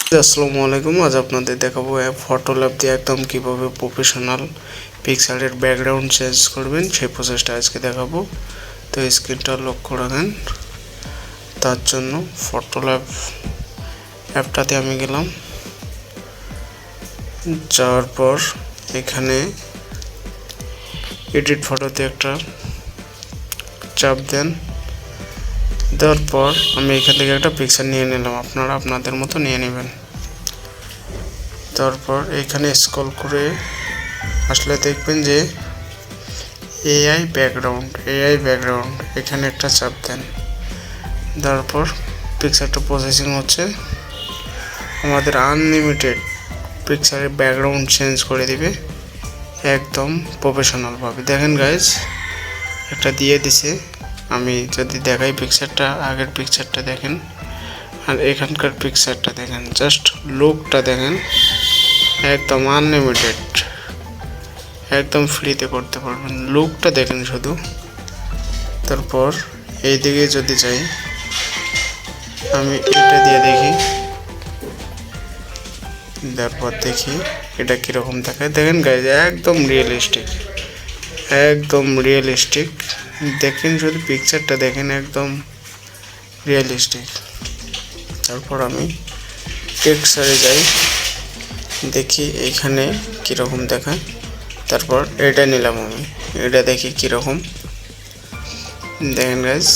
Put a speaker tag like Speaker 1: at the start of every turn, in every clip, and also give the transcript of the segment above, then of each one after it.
Speaker 1: আসসালামু আলাইকুম। আজ আপনাদের দেখাবো ফটো ল্যাব দিয়ে একদম কিভাবে প্রফেশনাল পিক্সেলের ব্যাকগ্রাউন্ড চেঞ্জ করবেন সেই প্রসেসটা আজকে দেখাবো। তো স্ক্রিনটা লক্ষ্য রাখেন। তার জন্য ফটো ল্যাব অ্যাপটাতে আমি গেলাম, যাওয়ার পর এখানে এডিট ফটোতে একটা চাপ দেন। দেওয়ার পর আমি এখান থেকে একটা পিকচার নিয়ে নিলাম, আপনারা আপনাদের মতো নিয়ে নেবেন। তারপর এখানে স্ক্রল করে আসলে দেখবেন যে এআই ব্যাকগ্রাউন্ড এখানে একটা চাপ দেন। তারপর পিকচারটা প্রসেসিং হচ্ছে, আমাদের আনলিমিটেড পিকচারের ব্যাকগ্রাউন্ড চেঞ্জ করে দিবে একদম প্রফেশনালভাবে। দেখেন গাইজ, একটা দিয়ে দিছে। আমি যদি দেখাই পিকচারটা, আগের পিকচারটা দেখেন আর এখানকার পিকচারটা দেখেন, জাস্ট লুকটা দেখেন, একদম আনলিমিটেড, একদম ফ্রিতে করতে পারবেন। লুকটা দেখেন শুধু। তারপর এই দিকে যদি যাই, আমি এটা দিয়ে দেখি, তারপর দেখি এটা কীরকম দেখায়। দেখেন গাইজ, একদম রিয়েলিস্টিক। দেখেন শুধু পিকচারটা দেখেন, একদম রিয়েলিস্টিক। তারপর আমি টেক্সচারে যাই, দেখি এইখানে কীরকম দেখায়। তারপর এটা নিলাম আমি, এটা দেখি কীরকম। দেখেন গাইজ,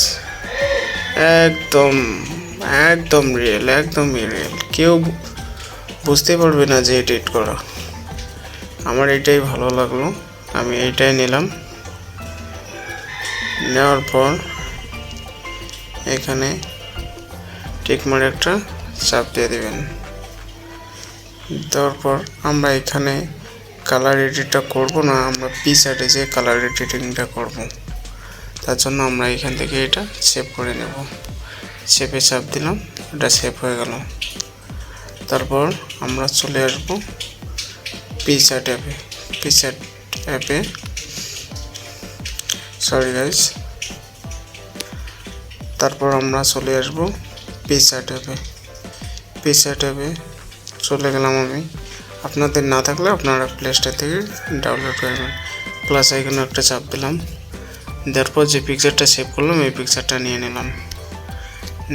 Speaker 1: একদম রিয়েল। কেউ বুঝতে পারবে না যে এডিট করা। আমার এটাই ভালো লাগলো, আমি এইটাই নিলাম। নেওয়ার পর এখানে টিকমার একটা চাপ দিয়ে দেবেন। তারপর আমরা এখানে কালার এডিটটা করব না, আমরা পিকচারে যে কালার এডিটিংটা করব। তার জন্য আমরা এখান থেকে এটা সেভ করে নেব। সেভে চাপ দিলাম, এটা সেভ হয়ে গেল। তারপর আমরা চলে আসব পিকচার অ্যাপে। Sorry guys. তারপর আমরা চলে আসব পিকচার ট্যাবে চলে গেলাম আমি। আপনাদের না থাকলে আপনারা প্লে স্টোর থেকে ডাউনলোড করবেন। প্লাস আইকনে একটা চাপ দিলাম। তারপর যে পিকচারটা সেভ করলাম এই পিকচারটা নিয়ে নিলাম।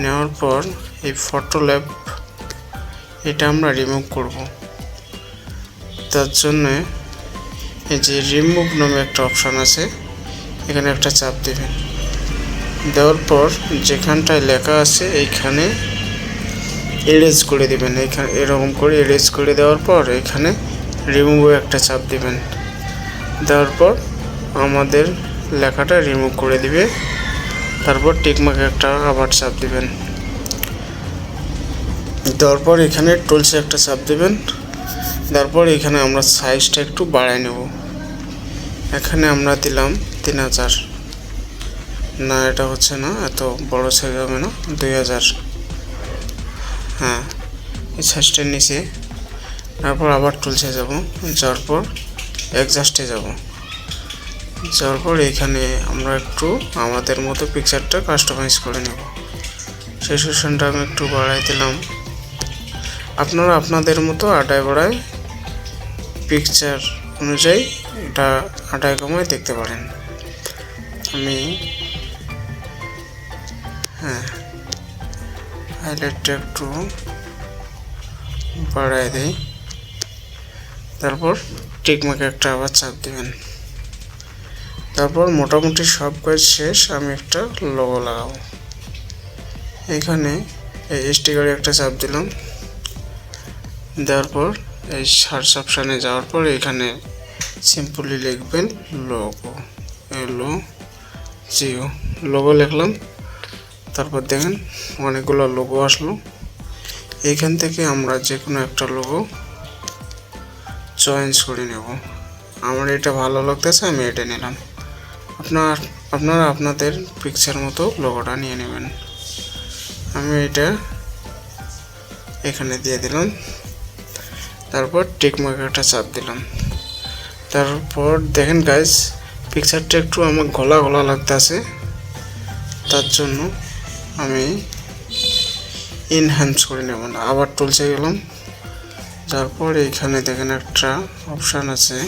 Speaker 1: নেওয়ার পর এই ফটো ল্যাব এটা আমরা রিমুভ করব। তার জন্য এই যে রিমুভ নামে একটা অপশান আছে, এখানে একটা চাপ দেবেন। দেওয়ার পর যেখানটায় লেখা আছে এইখানে এরেজ করে দেবেন। এখানে এরকম করে এরেজ করে দেওয়ার পর এখানে রিমুভে একটা চাপ দেবেন। দেওয়ার পর আমাদের লেখাটা রিমুভ করে দিবে। তারপর টিকমার্কে একটা আবার চাপ দিবেন। দেওয়ার পর এখানে টুলসে একটা চাপ দেবেন। তারপর এখানে আমরা সাইজটা একটু বাড়াই নেব। এখানে আমরা দিলাম 3000। না, এটা হচ্ছে না, এত বড় সাইজ হবে না, 2000। হ্যাঁ, এই সাইজটা নিচে। তারপর আবার টুলসে যাব, যাওয়ার পর অ্যাডজাস্টে যাব। যাওয়ার পর এখানে আমরা একটু আমাদের মতো পিকচারটা কাস্টমাইজ করে নেব। রেজোলিউশনটা আমি একটু বাড়াই দিলাম। আপনারা আপনাদের মতো আটায় বাড়ায় পিকচার অনুযায়ী এটা আটায় কমায় দেখতে পারেন। আমি হাইলাইটটা একটু বাড়াই দিই। তারপর টিকমার্কে একটা আবার চাপ দেবেন। তারপর মোটামুটি সব কাজ শেষ, আমি একটা লোগো লাগাবো। এখানে এই স্টিকারে একটা চাপ দিলাম। দেওয়ার পর এই সার্চ অপশানে যাওয়ার পর এখানে সিম্পলি লিখবেন লোগো, লোগো লিখলাম। তারপর দেখেন অনেকগুলো লোগো আসলো। এইখান থেকে আমরা যে কোনো একটা লোগো চয়েস করে নেব। আমার এটা ভালো লাগতেছে, আমি এটা নিলাম। আপনারা আপনাদের পিকচার মতো লোগোটা নিয়ে নেবেন। আমি এটা এখানে দিয়ে দিলাম। তারপর টিকমার্কে একটা চাপ দিলাম। তারপর দেখেন গাইজ, পিকচারটা একটু আমার ঘোলা লাগতেছে। তার জন্য আমি ইনহ্যান্স করে নেবেন। আবার টুলসে গেলাম, তারপর এইখানে দেখেন একটা অপশান আছে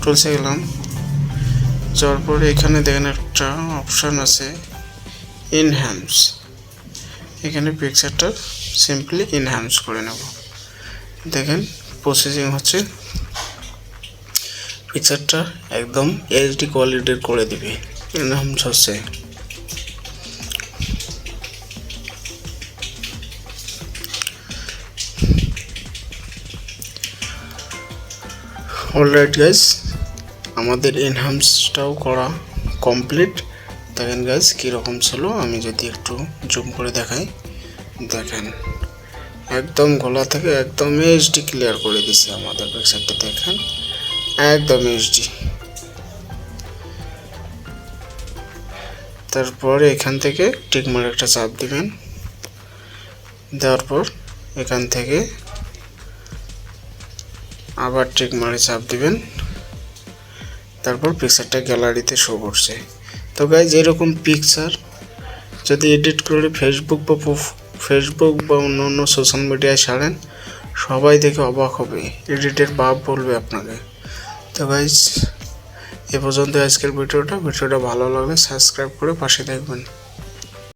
Speaker 1: টুলসে গেলাম, যাওয়ার পরে এখানে দেখেন একটা অপশান আছে ইনহ্যান্স। এখানে পিকচারটা সিম্পলি ইনহ্যান্স করে নেব। দেখেন প্রসেসিং হচ্ছে, পিকচারটা একদম এইচডি কোয়ালিটির করে দিবে। ইনহ্যান্স হচ্ছে। অলরাইট গাইস, আমাদের এনহ্যান্সটাও করা কমপ্লিট। দেখেন গাইস কীরকম ছিল, আমি যদি একটু জুম করে দেখাই, দেখেন একদম গলা থেকে একদম এইচডি ক্লিয়ার করে দিছে আমাদের পিকচারটা। দেখেন একদম এইচডি। তারপর এখান থেকে টিকমার্ক একটা চাপ দিবেন, দেওয়ার পর এখান থেকে আবার টিকমার্কে চাপ দিবেন, তারপর পিকচারটা গ্যালারিতে শো করছে। তো গাইজ এরকম পিকচার যদি এডিট করে ফেসবুক বা অন্য অন্য সোশ্যাল মিডিয়ায় ছাড়েন, সবাই দেখে অবাক হবে, এডিটের বাপ বলবে আপনাকে। তো গাইজ এ পর্যন্ত আজকের ভিডিওটা ভালো লাগলে সাবস্ক্রাইব করে পাশে থাকবেন।